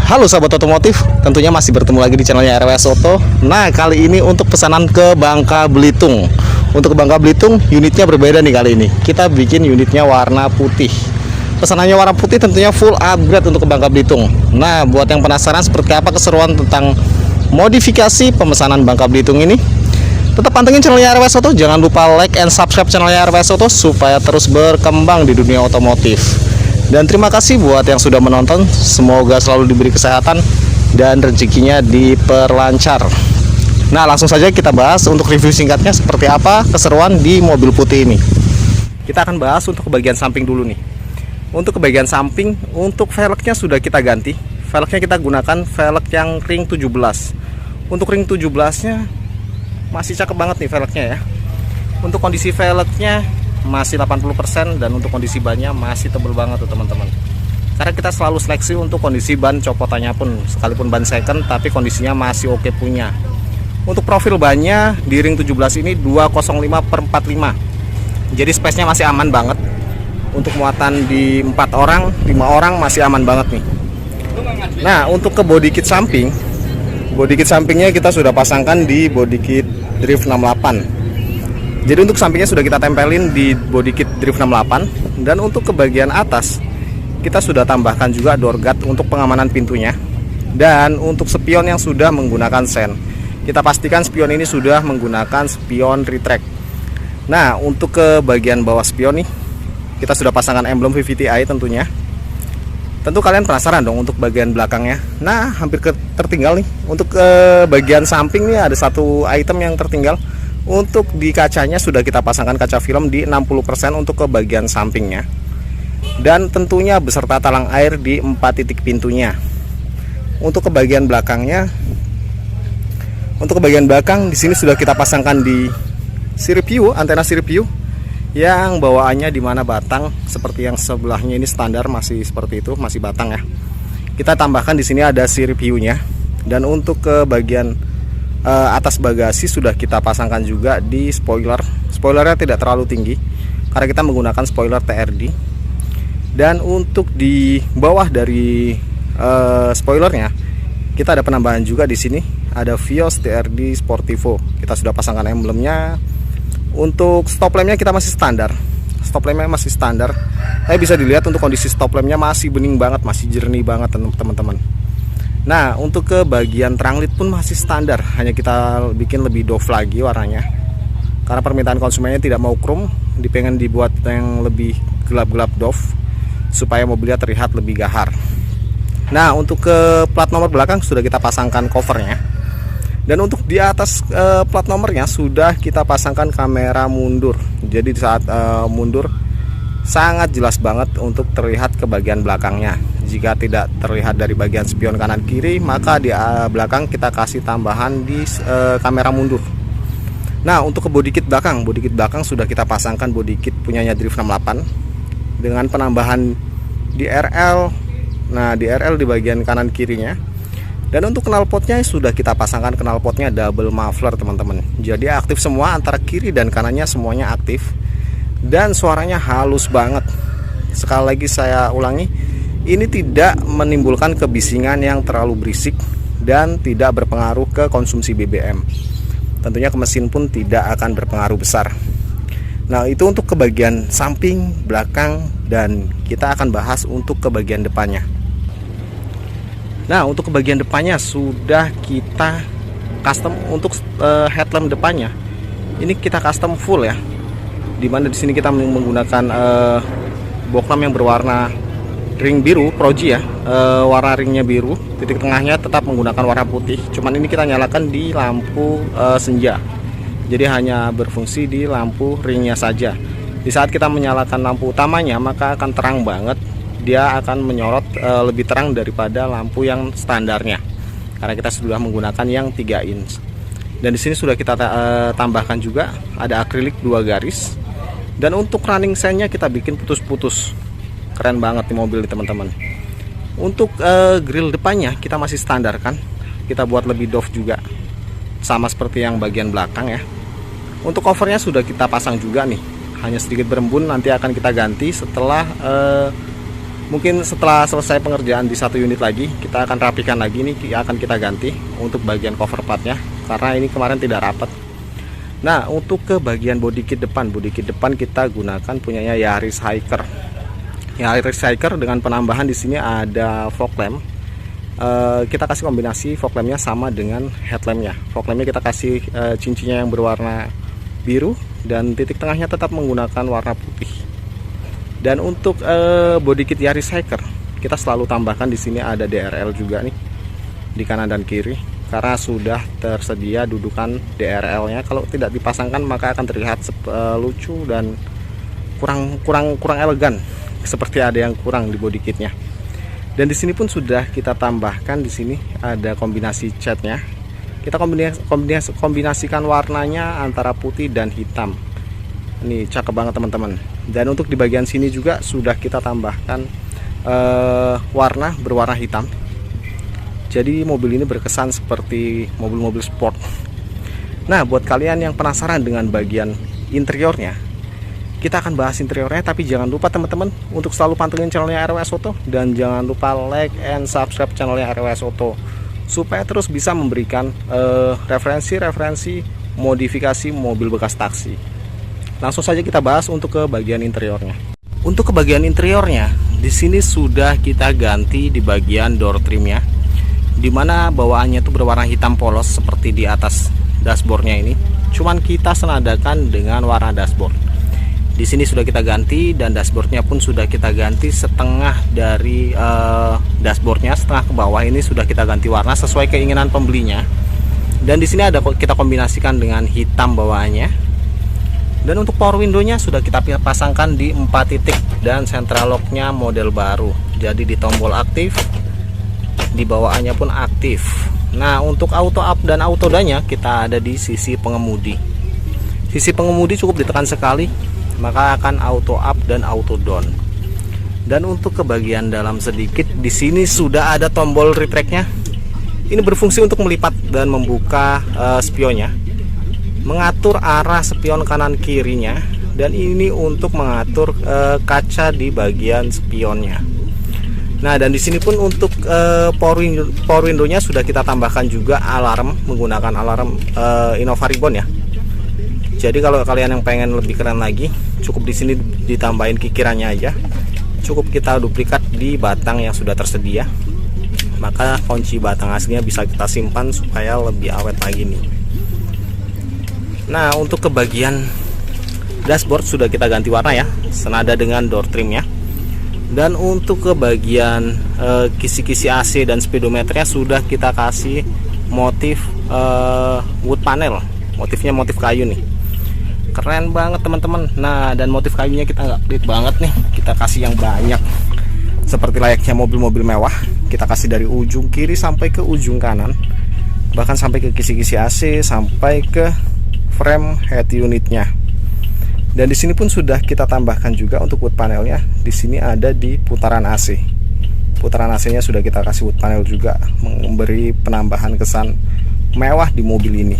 Halo sahabat otomotif, tentunya masih bertemu lagi di channelnya RWS Auto. Nah, kali ini untuk pesanan ke Bangka Belitung. Untuk ke Bangka Belitung, unitnya berbeda nih kali ini. Kita bikin unitnya warna putih. Pesanannya warna putih, tentunya full upgrade untuk ke Bangka Belitung. Nah, buat yang penasaran seperti apa keseruan tentang modifikasi pemesanan Bangka Belitung ini, tetap pantengin channelnya RWS Auto. Jangan lupa like and subscribe channelnya RWS Auto supaya terus berkembang di dunia otomotif. Dan terima kasih buat yang sudah menonton. Semoga selalu diberi kesehatan dan rezekinya diperlancar. Nah, langsung saja kita bahas untuk review singkatnya seperti apa keseruan di mobil putih ini. Kita akan bahas untuk ke bagian samping dulu nih. Untuk ke bagian samping, untuk velgnya sudah kita ganti. Velgnya kita gunakan velg yang ring 17. Untuk ring 17-nya masih cakep banget nih velgnya ya. Untuk kondisi velgnya masih 80%, dan untuk kondisi bannya masih tebel banget tuh teman-teman. Karena kita selalu seleksi untuk kondisi ban copotannya pun, sekalipun ban second tapi kondisinya masih oke punya. Untuk profil bannya di ring 17 ini 205/45. Jadi space-nya masih aman banget. Untuk muatan di 4 orang, 5 orang masih aman banget nih. Nah, untuk ke body kit samping, body kit sampingnya kita sudah pasangkan di body kit Drift 68. Jadi untuk sampingnya sudah kita tempelin di body kit Drift 68. Dan untuk ke bagian atas kita sudah tambahkan juga door guard untuk pengamanan pintunya. Dan untuk spion yang sudah menggunakan sen, kita pastikan spion ini sudah menggunakan spion retract. Nah, untuk ke bagian bawah spion nih kita sudah pasangkan emblem VVTi tentunya. Tentu kalian penasaran dong untuk bagian belakangnya. Nah, hampir tertinggal nih. Untuk ke bagian samping nih ada satu item yang tertinggal. Untuk di kacanya sudah kita pasangkan kaca film di 60% untuk ke bagian sampingnya. Dan tentunya beserta talang air di 4 titik pintunya. Untuk ke bagian belakangnya, untuk ke bagian belakang di sini sudah kita pasangkan di sirip view, antena sirip view yang bawaannya dimana batang seperti yang sebelahnya ini standar masih seperti itu, masih batang ya. Kita tambahkan di sini ada sirip view-nya. Dan untuk ke bagian atas bagasi sudah kita pasangkan juga di spoiler. Spoilernya tidak terlalu tinggi karena kita menggunakan spoiler TRD. Dan untuk di bawah dari spoilernya kita ada penambahan juga di sini, ada Vios TRD Sportivo. Kita sudah pasangkan emblemnya. Untuk stop lampnya kita masih standar. Stop lampnya masih standar. Tapi bisa dilihat untuk kondisi stop lampnya masih bening banget, masih jernih banget teman-teman. Nah, untuk ke bagian terang led pun masih standar, hanya kita bikin lebih doff lagi warnanya. Karena permintaan konsumennya tidak mau chrome, dipengen dibuat yang lebih gelap-gelap doff supaya mobilnya terlihat lebih gahar. Nah, untuk ke plat nomor belakang sudah kita pasangkan covernya. Dan untuk di atas plat nomornya sudah kita pasangkan kamera mundur. Jadi saat mundur sangat jelas banget untuk terlihat ke bagian belakangnya. Jika tidak terlihat dari bagian spion kanan kiri, maka di belakang kita kasih tambahan di kamera mundur. Nah, untuk ke body kit belakang sudah kita pasangkan body kit punyanya Drift 68 dengan penambahan di RL. Nah, di RL di bagian kanan kirinya. Dan untuk knalpotnya sudah kita pasangkan knalpotnya double muffler teman-teman. Jadi aktif semua, antara kiri dan kanannya semuanya aktif. Dan suaranya halus banget. Sekali lagi saya ulangi, ini tidak menimbulkan kebisingan yang terlalu berisik dan tidak berpengaruh ke konsumsi BBM. Tentunya ke mesin pun tidak akan berpengaruh besar. Nah, itu untuk ke bagian samping, belakang, dan kita akan bahas untuk ke bagian depannya. Nah, untuk ke bagian depannya sudah kita custom untuk headlamp depannya. Ini kita custom full ya. Dimana di sini kita menggunakan box lamp yang berwarna ring biru Proji ya, warna ringnya biru, titik tengahnya tetap menggunakan warna putih. Cuman ini kita nyalakan di lampu senja, jadi hanya berfungsi di lampu ringnya saja. Di saat kita menyalakan lampu utamanya maka akan terang banget, dia akan menyorot lebih terang daripada lampu yang standarnya, karena kita sudah menggunakan yang 3 inch. Dan di sini sudah kita tambahkan juga ada akrilik 2 garis. Dan untuk running sign-nya kita bikin putus-putus. Keren banget nih mobil nih teman-teman. Untuk grill depannya kita masih standar kan. Kita buat lebih doff juga. Sama seperti yang bagian belakang ya. Untuk covernya sudah kita pasang juga nih. Hanya sedikit berembun, nanti akan kita ganti setelah Mungkin setelah selesai pengerjaan di satu unit lagi, kita akan rapikan lagi nih, akan kita ganti untuk bagian cover partnya karena ini kemarin tidak rapat. Nah, untuk ke bagian body kit depan kita gunakan punyanya Yaris Hiker. Yaris Hiker dengan penambahan di sini ada fog lamp. Kita kasih kombinasi fog lampnya sama dengan headlampnya. Fog lampnya kita kasih cincinnya yang berwarna biru dan titik tengahnya tetap menggunakan warna putih. Dan untuk body kit Yaris Hiker, kita selalu tambahkan di sini ada DRL juga nih di kanan dan kiri karena sudah tersedia dudukan DRL-nya. Kalau tidak dipasangkan maka akan terlihat lucu dan kurang elegan, seperti ada yang kurang di body kitnya. Dan di sini pun sudah kita tambahkan, di sini ada kombinasi catnya. Kita kombinasikan warnanya antara putih dan hitam. Ini cakep banget teman-teman. Dan untuk di bagian sini juga sudah kita tambahkan warna berwarna hitam. Jadi mobil ini berkesan seperti mobil-mobil sport. Nah, buat kalian yang penasaran dengan bagian interiornya, kita akan bahas interiornya. Tapi jangan lupa teman-teman untuk selalu pantengin channelnya RWS Auto, dan jangan lupa like and subscribe channelnya RWS Auto supaya terus bisa memberikan referensi-referensi modifikasi mobil bekas taksi. Langsung saja kita bahas untuk ke bagian interiornya. Untuk ke bagian interiornya, di sini sudah kita ganti di bagian door trimnya, dimana bawaannya itu berwarna hitam polos seperti di atas dashboardnya ini. Cuman kita senadakan dengan warna dashboard. Di sini sudah kita ganti dan dashboardnya pun sudah kita ganti setengah dari dashboardnya, setengah ke bawah ini sudah kita ganti warna sesuai keinginan pembelinya. Dan di sini ada kita kombinasikan dengan hitam bawaannya. Dan untuk power window-nya sudah kita pasangkan di 4 titik dan central lock-nya model baru. Jadi di tombol aktif, di bawaannya pun aktif. Nah, untuk auto up dan auto down-nya kita ada di sisi pengemudi. Sisi pengemudi cukup ditekan sekali, maka akan auto up dan auto down. Dan untuk ke bagian dalam sedikit, di sini sudah ada tombol retract-nya. Ini berfungsi untuk melipat dan membuka spionnya, mengatur arah spion kanan kirinya, dan ini untuk mengatur kaca di bagian spionnya. Nah, dan di sini pun untuk power window-nya sudah kita tambahkan juga alarm menggunakan alarm Innova Ribbon ya. Jadi kalau kalian yang pengen lebih keren lagi, cukup di sini ditambahin kikirannya aja. Cukup kita duplikat di batang yang sudah tersedia. Maka kunci batang aslinya bisa kita simpan supaya lebih awet lagi nih. Nah, untuk ke bagian dashboard sudah kita ganti warna ya, senada dengan door trimnya. Dan untuk ke bagian kisi-kisi AC dan speedometernya sudah kita kasih motif wood panel. Motifnya motif kayu nih, keren banget teman-teman. Nah, dan motif kayunya kita nggak pelit banget nih, kita kasih yang banyak seperti layaknya mobil-mobil mewah. Kita kasih dari ujung kiri sampai ke ujung kanan, bahkan sampai ke kisi-kisi AC, sampai ke frame head unitnya. Dan di sini pun sudah kita tambahkan juga untuk wood panelnya. Di sini ada di putaran AC. Putaran AC-nya sudah kita kasih wood panel juga, memberi penambahan kesan mewah di mobil ini.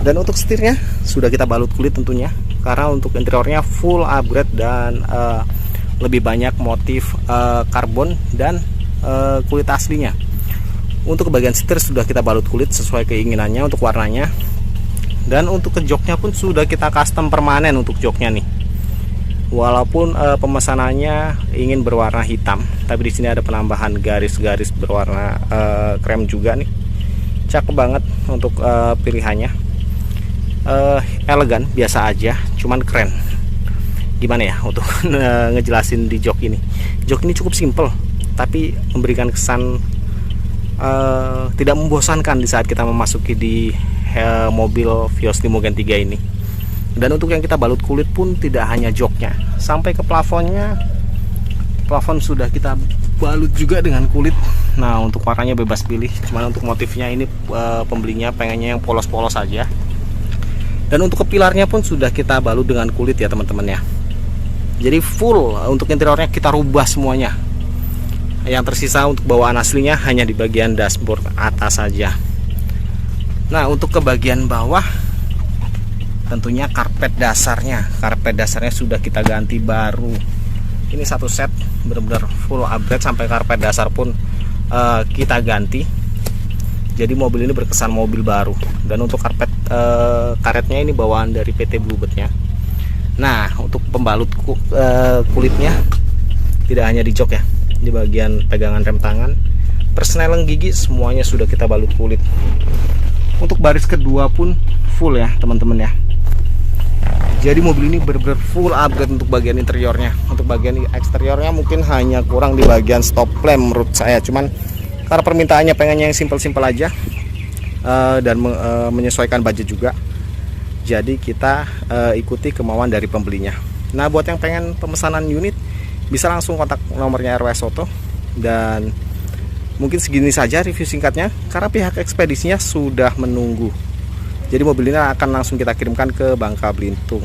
Dan untuk setirnya sudah kita balut kulit tentunya, karena untuk interiornya full upgrade dan lebih banyak motif karbon dan kulit aslinya. Untuk bagian setir sudah kita balut kulit sesuai keinginannya untuk warnanya. Dan untuk ke joknya pun sudah kita custom permanen untuk joknya nih. Walaupun pemesanannya ingin berwarna hitam, tapi di sini ada penambahan garis-garis berwarna krem juga nih. Cakep banget untuk pilihannya. Elegan biasa aja, cuman keren. Gimana ya untuk ngejelasin di jok ini? Jok ini cukup simple, tapi memberikan kesan tidak membosankan di saat kita memasuki di mobil Vios Limo Gen 3 ini. Dan untuk yang kita balut kulit pun tidak hanya joknya, sampai ke plafonnya. Plafon sudah kita balut juga dengan kulit. Nah, untuk warnanya bebas pilih, cuman untuk motifnya ini pembelinya pengennya yang polos-polos saja. Dan untuk ke pilarnya pun sudah kita balut dengan kulit ya teman-teman ya. Jadi full untuk interiornya kita rubah semuanya. Yang tersisa untuk bawaan aslinya hanya di bagian dashboard atas saja. Nah, untuk ke bagian bawah tentunya karpet dasarnya sudah kita ganti baru. Ini satu set benar-benar full upgrade, sampai karpet dasar pun kita ganti. Jadi mobil ini berkesan mobil baru. Dan untuk karpet karetnya ini bawaan dari PT Bluebird-nya. Nah, untuk pembalut kulitnya tidak hanya di jok ya, di bagian pegangan rem tangan, persneling gigi semuanya sudah kita balut kulit. Untuk baris kedua pun full ya teman-teman ya. Jadi mobil ini benar-benar full upgrade untuk bagian interiornya. Untuk bagian eksteriornya mungkin hanya kurang di bagian stop lamp menurut saya. Cuman karena permintaannya pengennya yang simpel-simpel aja dan menyesuaikan budget juga. Jadi kita ikuti kemauan dari pembelinya. Nah, buat yang pengen pemesanan unit bisa langsung kontak nomornya RWS Auto. Dan mungkin segini saja review singkatnya karena pihak ekspedisinya sudah menunggu. Jadi mobil ini akan langsung kita kirimkan ke Bangka Belitung.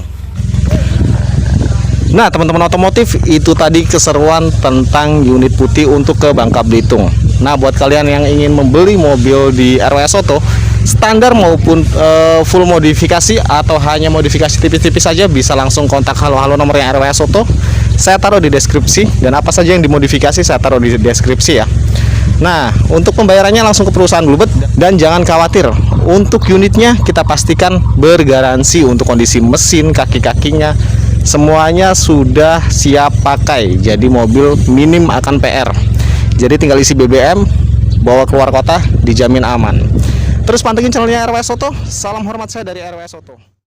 Nah, teman-teman otomotif, itu tadi keseruan tentang unit putih untuk ke Bangka Belitung. Nah, buat kalian yang ingin membeli mobil di RWS Auto standar maupun full modifikasi atau hanya modifikasi tipis-tipis saja, bisa langsung kontak halo nomornya RWS Auto. Saya taruh di deskripsi, dan apa saja yang dimodifikasi saya taruh di deskripsi ya. Nah, untuk pembayarannya langsung ke perusahaan Bluebird, dan jangan khawatir, untuk unitnya kita pastikan bergaransi untuk kondisi mesin, kaki-kakinya semuanya sudah siap pakai. Jadi mobil minim akan PR. Jadi tinggal isi BBM, bawa keluar kota, dijamin aman. Terus pantengin channelnya RWS Auto. Salam hormat saya dari RWS Auto.